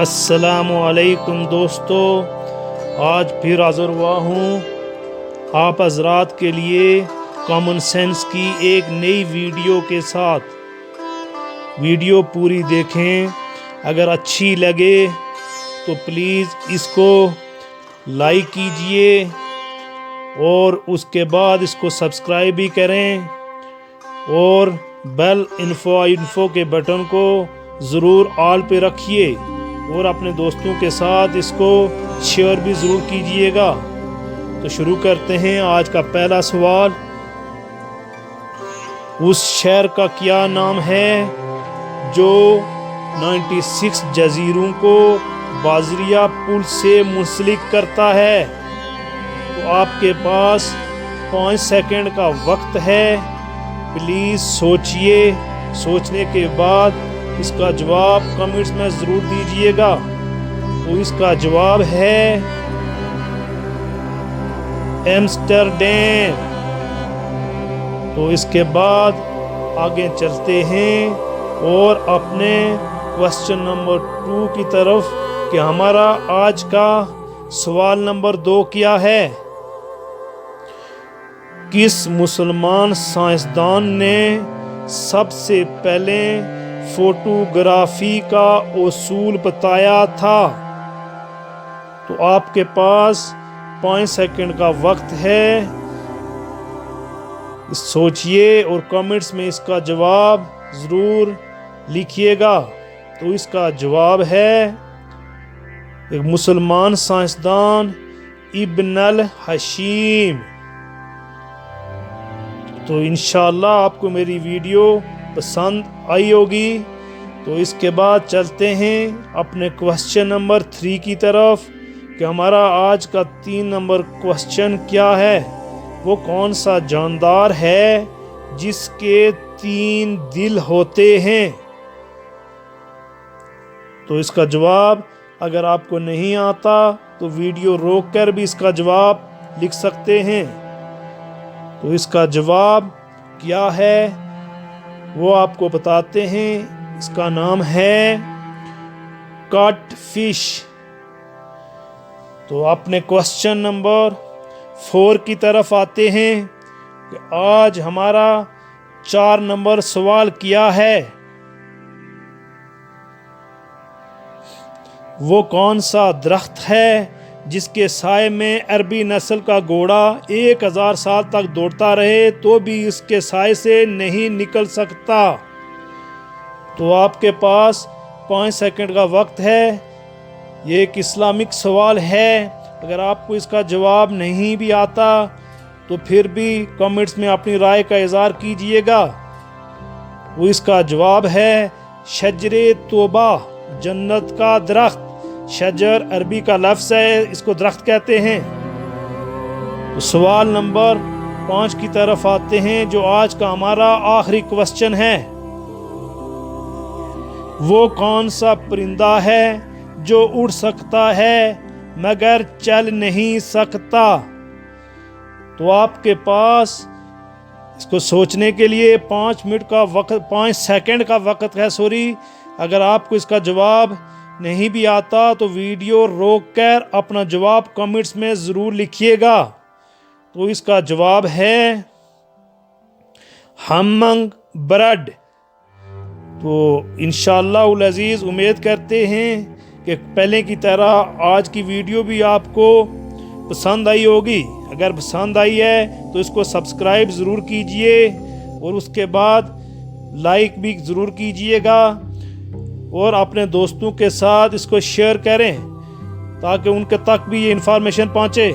السلام علیکم دوستو، آج پھر حاضر ہوا ہوں آپ حضرات کے لیے کامن سینس کی ایک نئی ویڈیو کے ساتھ۔ ویڈیو پوری دیکھیں، اگر اچھی لگے تو پلیز اس کو لائک کیجئے اور اس کے بعد اس کو سبسکرائب بھی کریں اور بیل انفو کے بٹن کو ضرور آل پہ رکھیے اور اپنے دوستوں کے ساتھ اس کو شیئر بھی ضرور کیجئے گا۔ تو شروع کرتے ہیں آج کا پہلا سوال۔ اس شہر کا کیا نام ہے جو 96 جزیروں کو بازریا پل سے منسلک کرتا ہے؟ تو آپ کے پاس 5 سیکنڈ کا وقت ہے، پلیز سوچئے، سوچنے کے بعد اس کا جواب کمنٹس میں ضرور دیجئے گا۔ تو اس کا جواب ہے ایمسٹرڈیم۔ تو اس کے بعد آگے چلتے ہیں اور اپنے کوسچن نمبر 2 کی طرف کہ ہمارا آج کا سوال نمبر 2 کیا ہے؟ کس مسلمان سائنسدان نے سب سے پہلے فوٹوگرافی کا اصول بتایا تھا؟ تو آپ کے پاس 5 سیکنڈ کا وقت ہے، سوچئے اور کمنٹس میں اس کا جواب ضرور لکھیے گا۔ تو اس کا جواب ہے ایک مسلمان سائنسدان ابن الحشیم۔ تو انشاءاللہ آپ کو میری ویڈیو پسند آئی ہوگی۔ تو اس کے بعد چلتے ہیں اپنے کوسچن نمبر 3 کی طرف کہ ہمارا آج کا 3 نمبر کوسچن کیا ہے؟ وہ کون سا جاندار ہے جس کے 3 دل ہوتے ہیں؟ تو اس کا جواب اگر آپ کو نہیں آتا تو ویڈیو روک کر بھی اس کا جواب لکھ سکتے ہیں۔ تو اس کا جواب کیا ہے وہ آپ کو بتاتے ہیں۔ اس کا نام ہے کٹ فش۔ تو اپنے کوسچن نمبر 4 کی طرف آتے ہیں کہ آج ہمارا 4 نمبر سوال کیا ہے؟ وہ کون سا درخت ہے جس کے سائے میں عربی نسل کا گھوڑا 1000 سال تک دوڑتا رہے تو بھی اس کے سائے سے نہیں نکل سکتا؟ تو آپ کے پاس 5 سیکنڈ کا وقت ہے۔ یہ ایک اسلامک سوال ہے، اگر آپ کو اس کا جواب نہیں بھی آتا تو پھر بھی کمنٹس میں اپنی رائے کا اظہار کیجئے گا۔ وہ اس کا جواب ہے شجر توبہ، جنت کا درخت۔ شجر عربی کا لفظ ہے، اس کو درخت کہتے ہیں۔ تو سوال نمبر 5 کی طرف آتے ہیں جو آج کا ہمارا آخری کوسچن ہے۔ وہ کون سا پرندہ ہے جو اڑ سکتا ہے مگر چل نہیں سکتا؟ تو آپ کے پاس اس کو سوچنے کے لیے 5 سیکنڈ کا وقت ہے۔ اگر آپ کو اس کا جواب نہیں بھی آتا تو ویڈیو روک کر اپنا جواب کمنٹس میں ضرور لکھیے گا۔ تو اس کا جواب ہے ہمنگ برڈ۔ تو انشاءاللہ العزیز امید کرتے ہیں کہ پہلے کی طرح آج کی ویڈیو بھی آپ کو پسند آئی ہوگی۔ اگر پسند آئی ہے تو اس کو سبسکرائب ضرور کیجئے اور اس کے بعد لائک بھی ضرور کیجئے گا اور اپنے دوستوں کے ساتھ اس کو شیئر کریں تاکہ ان کے تک بھی یہ انفارمیشن پہنچے۔